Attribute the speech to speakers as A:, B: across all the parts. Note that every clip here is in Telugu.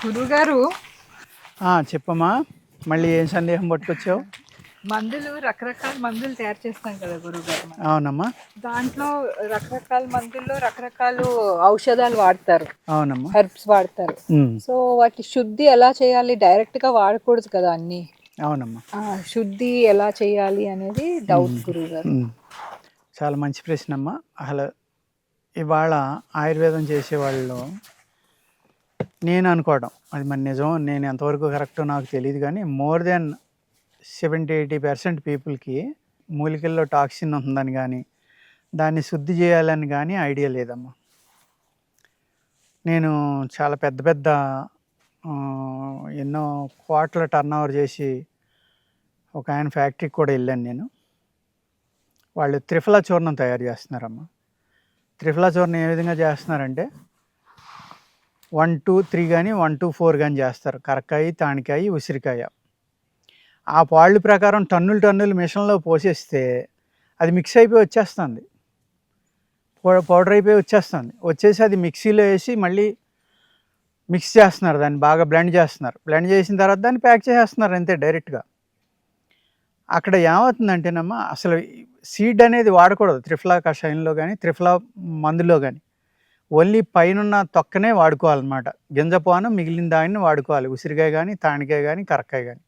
A: గురువుగారు,
B: చెప్పమ్మా. మళ్ళీ ఏం సందేహం పట్టుకొచ్చావు?
A: మందులు రకరకాల మందులు తయారు చేస్తాం కదా గురువుగారు మనం.
B: అవునమ్మా.
A: దాంట్లో రకరకాల మందుల్లో రకరకాల ఔషధాలు వాడతారు,
B: అవునమ్మా.
A: హెర్బ్స్ వాడతారు. సో వాటి శుద్ధి ఎలా చేయాలి? డైరెక్ట్ గా వాడకూడదు కదా అన్ని.
B: అవునమ్మా.
A: శుద్ధి ఎలా చేయాలి అనేది డౌట్ గురువుగారు.
B: చాలా మంచి ప్రశ్న అమ్మా. అసలు ఇవాళ ఆయుర్వేదం చేసేవాళ్ళు నేను అనుకోవడం అది మన నిజం, నేను ఎంతవరకు కరెక్టో నాకు తెలియదు, కానీ మోర్ దెన్ 70-80% పీపుల్కి మూలికల్లో టాక్సిన్ ఉందని కానీ దాన్ని శుద్ధి చేయాలని కానీ ఐడియా లేదమ్మా. నేను చాలా పెద్ద పెద్ద ఎన్నో కోట్ల టర్న్ ఓవర్ చేసి ఒక ఆయన ఫ్యాక్టరీకి కూడా వెళ్ళాను నేను. వాళ్ళు త్రిఫలా చూర్ణం తయారు చేస్తున్నారమ్మా. త్రిఫలా చూర్ణం ఏ విధంగా చేస్తున్నారంటే 1, 2, 3 కానీ 1, 2, 4 కానీ చేస్తారు. కరక్కాయ, తానికాయ, ఉసిరికాయ. ఆ పాళ్ళు ప్రకారం టన్నులు మిషన్లో పోసేస్తే అది మిక్స్ అయిపోయి వచ్చేస్తుంది, పౌడర్ అయిపోయి వచ్చేసి అది మిక్సీలో వేసి మళ్ళీ మిక్స్ చేస్తున్నారు, దాన్ని బాగా బ్లెండ్ చేస్తున్నారు. బ్లెండ్ చేసిన తర్వాత దాన్ని ప్యాక్ చేసేస్తున్నారు అంతే డైరెక్ట్గా. అక్కడ ఏమవుతుందంటేనమ్మా, అసలు సీడ్ అనేది వాడకూడదు త్రిఫలా కషాయంలో కానీ త్రిఫలా మందులో కానీ. ఓన్లీ పైన తొక్కనే వాడుకోవాలన్నమాట. గింజపాను మిగిలిన దాన్ని వాడుకోవాలి, ఉసిరికాయ కానీ తానికాయ కానీ కరక్కాయ కానీ.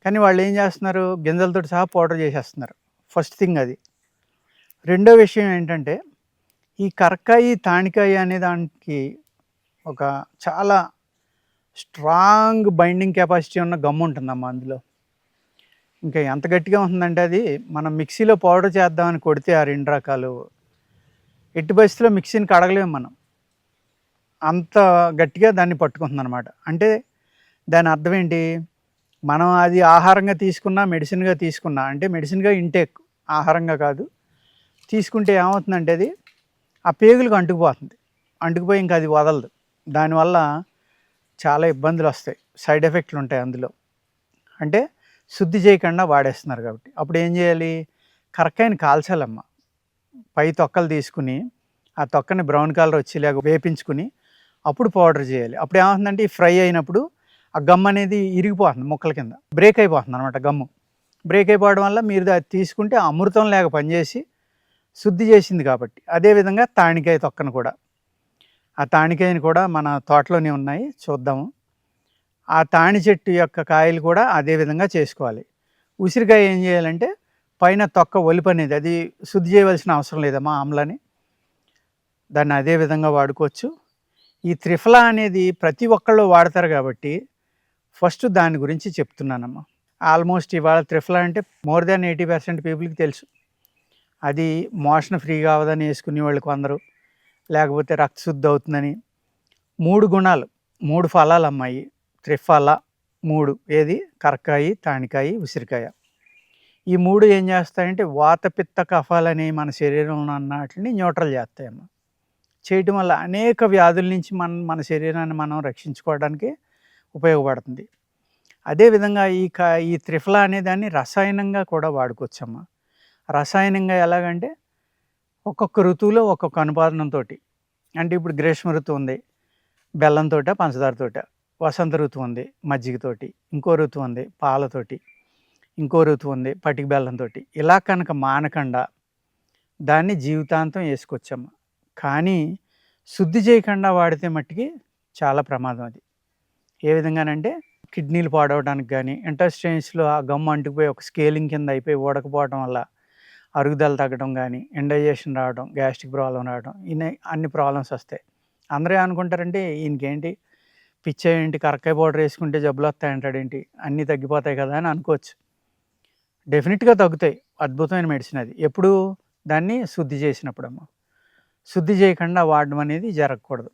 B: కానీ వాళ్ళు ఏం చేస్తున్నారు, గింజలతో సహా పౌడర్ చేసేస్తున్నారు. ఫస్ట్ థింగ్ అది. రెండో విషయం ఏంటంటే, ఈ కరక్కాయ తానికాయ అనే దానికి ఒక చాలా స్ట్రాంగ్ బైండింగ్ కెపాసిటీ ఉన్న గమ్ము ఉంటుందమ్మా అందులో. ఇంకా ఎంత గట్టిగా ఉంటుందంటే అది మనం మిక్సీలో పౌడర్ చేద్దామని కొడితే ఆ 2 రకాలు ఎట్టి పరిస్థితిలో మిక్సీని కడగలేము మనం, అంత గట్టిగా దాన్ని పట్టుకుంటుంది అనమాట. అంటే దాని అర్థం ఏంటి, మనం అది ఆహారంగా తీసుకున్నా మెడిసిన్గా తీసుకున్నా, అంటే మెడిసిన్గా ఇంటేక్, ఆహారంగా కాదు, తీసుకుంటే ఏమవుతుందంటే అది ఆ పేగులకు అంటుకుపోయి ఇంకా అది వదలదు. దానివల్ల చాలా ఇబ్బందులు వస్తాయి, సైడ్ ఎఫెక్ట్లు ఉంటాయి అందులో. అంటే శుద్ధి చేయకుండా వాడేస్తున్నారు కాబట్టి. అప్పుడు ఏం చేయాలి, కరక్కాయని కాల్చాలమ్మ. పై తొక్కలు తీసుకుని ఆ తొక్కని బ్రౌన్ కలర్ వచ్చేలాగా వేపించుకుని అప్పుడు పౌడర్ చేయాలి. అప్పుడు ఏమవుతుందంటే ఈ ఫ్రై అయినప్పుడు ఆ గమ్ అనేది ఇరిగిపోతుంది, ముక్కల కింద బ్రేక్ అయిపోతుంది అనమాట. గమ్ము బ్రేక్ అయిపోవడం వల్ల మీరు అది తీసుకుంటే అమృతం లేక పనిచేసి శుద్ధి చేసింది కాబట్టి. అదేవిధంగా తానికాయ తొక్కను కూడా, ఆ తానికాయని కూడా మన తోటలోనే ఉన్నాయి, చూద్దాము. ఆ తాణి చెట్టు యొక్క కాయలు కూడా అదే విధంగా చేసుకోవాలి. ఉసిరికాయ ఏం చేయాలంటే పైన తొక్క ఒలిపు అనేది అది శుద్ధి చేయవలసిన అవసరం లేదమ్మా, ఆమ్లాని, దాన్ని అదే విధంగా వాడుకోవచ్చు. ఈ త్రిఫలా అనేది ప్రతి ఒక్కళ్ళు వాడతారు కాబట్టి ఫస్ట్ దాని గురించి చెప్తున్నానమ్మా. ఆల్మోస్ట్ ఇవాళ త్రిఫలా అంటే మోర్ దాన్ 80% పీపుల్కి తెలుసు. అది మోషన్ ఫ్రీగా అవ్వదని వేసుకునే వాళ్ళు కొందరు, లేకపోతే రక్తశుద్ధి అవుతుందని. 3 గుణాలు, 3 ఫలాలు అమ్మాయి త్రిఫలా. 3 ఏది, కరక్కాయ, తానికాయ, ఉసిరికాయ. ఈ 3 ఏం చేస్తాయంటే వాత పిత్త కఫాలని మన శరీరంలో ఉన్న వాటిని న్యూట్రల్ చేస్తాయమ్మా. చేయటం వల్ల అనేక వ్యాధుల నుంచి మన శరీరాన్ని మనం రక్షించుకోవడానికి ఉపయోగపడుతుంది. అదేవిధంగా ఈ త్రిఫలా అనే దాన్ని రసాయనంగా కూడా వాడుకోవచ్చమ్మా. రసాయనంగా ఎలాగంటే ఒక్కొక్క ఋతువులో ఒక్కొక్క అనుపాదనంతో, అంటే ఇప్పుడు గ్రీష్మ ఋతువు ఉంది బెల్లంతో పంచదారతోట, వసంత ఋతువు ఉంది మజ్జిగతోటి, ఇంకో ఋతువు ఉంది పాలతోటి, ఇంకో ఋతువు ఉంది పటిక బెల్లంతో. ఇలా కనుక మానకుండా దాన్ని జీవితాంతం వేసుకోవచ్చమ్మా. కానీ శుద్ధి చేయకుండా వాడితే మట్టికి చాలా ప్రమాదం అది. ఏ విధంగానంటే కిడ్నీలు పాడవడానికి కానీ, ఇంటెస్టైన్స్లో ఆ గమ్ము అంటుకుపోయి ఒక స్కేలింగ్ కింద అయిపోయి ఊడకపోవడం వల్ల అరుగుదల తగ్గడం కానీ, ఇండైజెషన్ రావడం, గ్యాస్ట్రిక్ ప్రాబ్లం రావడం, అన్ని ప్రాబ్లమ్స్ వస్తాయి. అందరూ అనుకుంటారంటే ఈయనకేంటి పిచ్చ ఏంటి, కరక్కాయ పౌడర్ వేసుకుంటే జబ్బులు వస్తాయంటాడేంటి, అన్నీ తగ్గిపోతాయి కదా అని అనుకోవచ్చు. డెఫినెట్గా తగ్గుతాయి, అద్భుతమైన మెడిసిన్ అది. ఎప్పుడు దాన్ని శుద్ధి చేసినప్పుడమ్మా. శుద్ధి చేయకుండా వాడడం అనేది జరగకూడదు.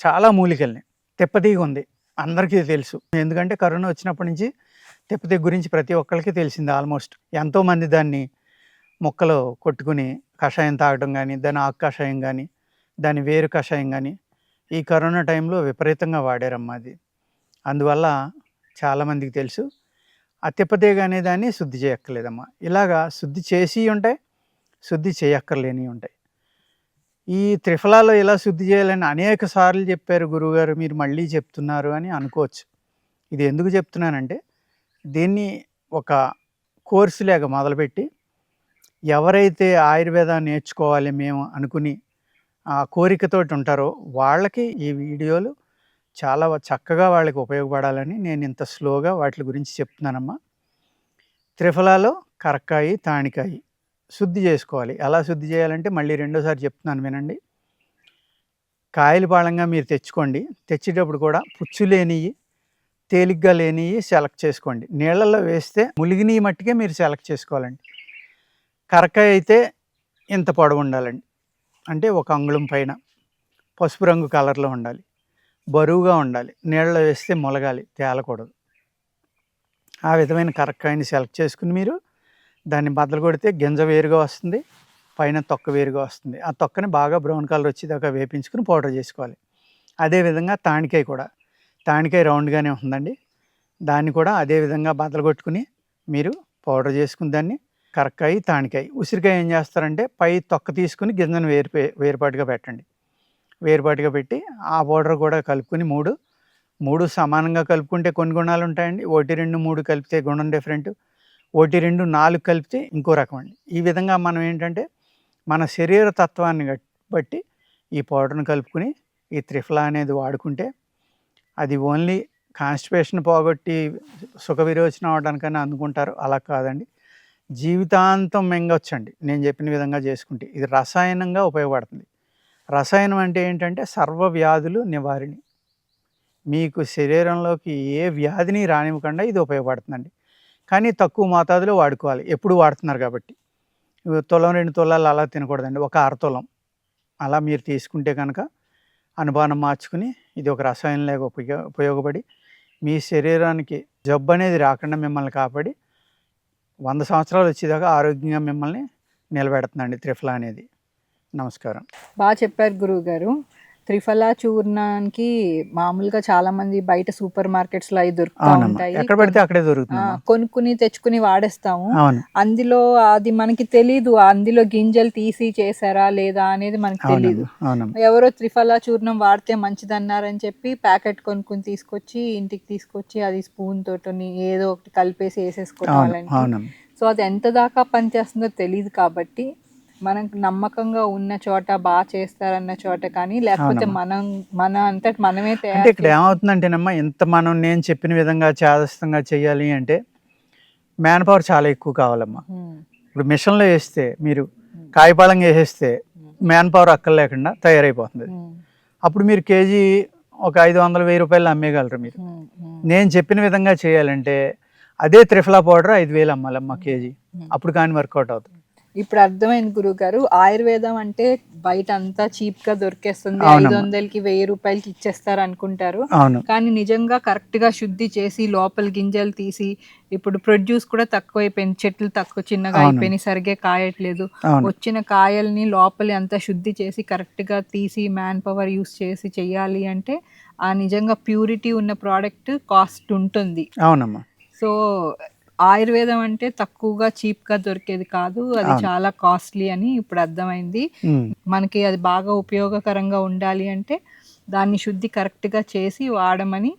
B: చాలా మూలికల్ని తిప్పతీగ ఉంది, అందరికీ తెలుసు. ఎందుకంటే కరోనా వచ్చినప్పటి నుంచి తిప్పతీగ గురించి ప్రతి ఒక్కరికి తెలిసింది ఆల్మోస్ట్. ఎంతోమంది దాన్ని మొక్కలు కొట్టుకుని కషాయం తాగడం కానీ, దాని ఆకు కషాయం కానీ, దాని వేరు కషాయం కానీ ఈ కరోనా టైంలో విపరీతంగా వాడారమ్మా అది. అందువల్ల చాలామందికి తెలుసు. ఆ తిప్పతీగ అనే దాన్ని శుద్ధి చేయక్కర్లేదమ్మా. ఇలాగా శుద్ధి చేసి ఉంటాయి, శుద్ధి చేయక్కర్లేని ఉంటాయి. ఈ త్రిఫలాలో ఇలా శుద్ధి చేయాలని అనేక సార్లు చెప్పారు గురువుగారు, మీరు మళ్ళీ చెప్తున్నారు అని అనుకోవచ్చు. ఇది ఎందుకు చెప్తున్నానంటే, దీన్ని ఒక కోర్సు లాగా మొదలుపెట్టి ఎవరైతే ఆయుర్వేదం నేర్చుకోవాలి మేము అనుకుని ఆ కోరికతోటి ఉంటారో వాళ్ళకి ఈ వీడియోలు చాలా చక్కగా వాళ్ళకి ఉపయోగపడాలని నేను ఇంత స్లోగా వాటి గురించి చెప్తున్నానమ్మా. త్రిఫలాలో కరక్కాయి, తాణికాయి శుద్ధి చేసుకోవాలి. ఎలా శుద్ధి చేయాలంటే మళ్ళీ రెండోసారి చెప్తున్నాను వినండి. కాయలు పాళంగా మీరు తెచ్చుకోండి. తెచ్చేటప్పుడు కూడా పుచ్చు లేనివి, తేలిగ్గా లేనివి సెలెక్ట్ చేసుకోండి. నీళ్ళల్లో వేస్తే ములిగిని మట్టికే మీరు సెలెక్ట్ చేసుకోవాలండి. కరక్కాయ అయితే ఇంత పొడవు ఉండాలండి, అంటే 1 అంగుళం పైన, పసుపు రంగు కలర్లో ఉండాలి, బరువుగా ఉండాలి, నీళ్ళలో వేస్తే మొలగాలి, తేలకూడదు. ఆ విధమైన కరక్కాయని సెలెక్ట్ చేసుకుని మీరు దాన్ని బద్దలు కొడితే గింజ వేరుగా వస్తుంది, పైన తొక్క వేరుగా వస్తుంది. ఆ తొక్కని బాగా బ్రౌన్ కలర్ వచ్చేదాకా వేపించుకుని పౌడర్ చేసుకోవాలి. అదేవిధంగా తాణికాయ కూడా, తాణికాయ రౌండ్గానే ఉంటుందండి, దాన్ని కూడా అదేవిధంగా బద్దలు కొట్టుకుని మీరు పౌడర్ చేసుకుని దాన్ని కరక్కాయ, తాణికాయ. ఉసిరికాయ ఏం చేస్తారంటే పై తొక్క తీసుకుని గింజను వేరుపాటుగా పెట్టండి. వేరుపాటుగా పెట్టి ఆ పౌడర్ కూడా కలుపుకొని మూడు సమానంగా కలుపుకుంటే కొన్ని గుణాలు ఉంటాయండి. 1, 2, 3 కలిపితే గుణం డిఫరెంట్, 1, 2, 4 కలిపితే ఇంకో రకం అండి. ఈ విధంగా మనం ఏంటంటే మన శరీర తత్వాన్ని బట్టి ఈ పౌడర్ని కలుపుకుని ఈ త్రిఫలా అనేది వాడుకుంటే అది ఓన్లీ కాన్స్టిపేషన్ పోగొట్టి సుఖ విరోచనం అవడానికైనా అందుకుంటారు. అలా కాదండి, జీవితాంతం మింగొచ్చండి నేను చెప్పిన విధంగా చేసుకుంటే. ఇది రసాయనంగా ఉపయోగపడుతుంది. రసాయనం అంటే ఏంటంటే సర్వ వ్యాధులు నివారిణి. మీకు శరీరంలోకి ఏ వ్యాధిని రానివ్వకుండా ఇది ఉపయోగపడుతుందండి. కానీ తక్కువ మోతాదులో వాడుకోవాలి, ఎప్పుడు వాడుతున్నారు కాబట్టి. తులం 2 తులాలు అలా తినకూడదండి, 1 అర తులం అలా మీరు తీసుకుంటే కనుక అనుపానం మార్చుకుని ఇది ఒక రసాయనంలాగా ఉపయోగపడి మీ శరీరానికి జబ్బు అనేది రాకుండా మిమ్మల్ని కాపాడి 100 సంవత్సరాలు వచ్చేదాకా ఆరోగ్యంగా మిమ్మల్ని నిలబెడుతుందండి త్రిఫలా అనేది. నమస్కారం.
A: బాగా చెప్పారు గురువు గారు. త్రిఫలా చూర్ణానికి మామూలుగా చాలా మంది బయట సూపర్ మార్కెట్స్ లో అవి దొరుకుతూ ఉంటాయి,
B: ఎక్కడ పడితే అక్కడే దొరుకుతుంది.
A: కొనుక్కుని తెచ్చుకుని వాడేస్తాము. అందులో అది మనకి తెలీదు, అందులో గింజలు తీసి చేశారా లేదా అనేది మనకి తెలీదు. ఎవరో త్రిఫలా చూర్ణం వాడితే మంచిది అన్నారని చెప్పి ప్యాకెట్ కొనుక్కుని తీసుకొచ్చి ఇంటికి తీసుకొచ్చి అది స్పూన్ తోటి ఏదో ఒకటి కలిపేసి వేసేసుకోవాలండి. సో అది ఎంత దాకా పనిచేస్తుందో తెలియదు కాబట్టి మనకు నమ్మకంగా ఉన్న చోట బాగా చేస్తారన్న చోట కానీ, లేకపోతే మన అంతటి మనమే తయారు.
B: ఇక్కడ ఏమవుతుందంటేనమ్మా, ఇంత నేను చెప్పిన విధంగా చేదస్తంగా చేయాలి అంటే మ్యాన్ పవర్ చాలా ఎక్కువ కావాలమ్మా. ఇప్పుడు మిషన్లో వేస్తే మీరు కాయపాళంగా వేసేస్తే మ్యాన్ పవర్ అక్కర్ లేకుండా తయారైపోతుంది. అప్పుడు మీరు కేజీ ఒక 500-1000 రూపాయలు అమ్మేయగలరు మీరు. నేను చెప్పిన విధంగా చేయాలంటే అదే త్రిఫలా పౌడర్ 5000 అమ్మాలమ్మా కేజీ, అప్పుడు కానీ వర్కౌట్ అవుతుంది.
A: ఇప్పుడు అర్థమైంది గురువు గారు, ఆయుర్వేదం అంటే బయట అంతా చీప్ గా దొరికేస్తుంది, 500కి 1000 రూపాయలకి ఇచ్చేస్తారు అనుకుంటారు. కానీ నిజంగా కరెక్ట్ గా శుద్ధి చేసి లోపల గింజలు తీసి, ఇప్పుడు ప్రొడ్యూస్ కూడా తక్కువైపోయింది, చెట్లు తక్కువ చిన్నగా అయిపోయినాయి, సరిగ్గా కాయట్లేదు. వచ్చిన కాయల్ని లోపలి అంతా శుద్ధి చేసి కరెక్ట్ గా తీసి మ్యాన్ పవర్ యూస్ చేసి చెయ్యాలి అంటే ఆ నిజంగా ప్యూరిటీ ఉన్న ప్రోడక్ట్ కాస్ట్ ఉంటుంది.
B: అవునమ్మా.
A: సో ఆయుర్వేదం అంటే తక్కువగా చీప్ గా దొరికేది కాదు, అది చాలా కాస్ట్లీ అని ఇప్పుడు అర్థమైంది. మనకి అది బాగా ఉపయోగకరంగా ఉండాలి అంటే దాన్ని శుద్ధి కరెక్ట్ గా చేసి వాడమని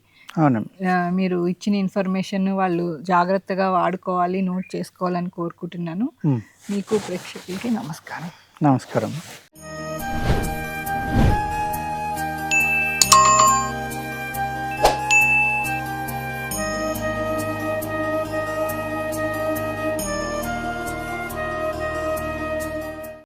A: మీరు ఇచ్చిన ఇన్ఫర్మేషన్ వాళ్ళు జాగ్రత్తగా వాడుకోవాలి, నోట్ చేసుకోవాలని కోరుకుంటున్నాను. మీకు ప్రేక్షకులకి నమస్కారం.
B: నమస్కారం.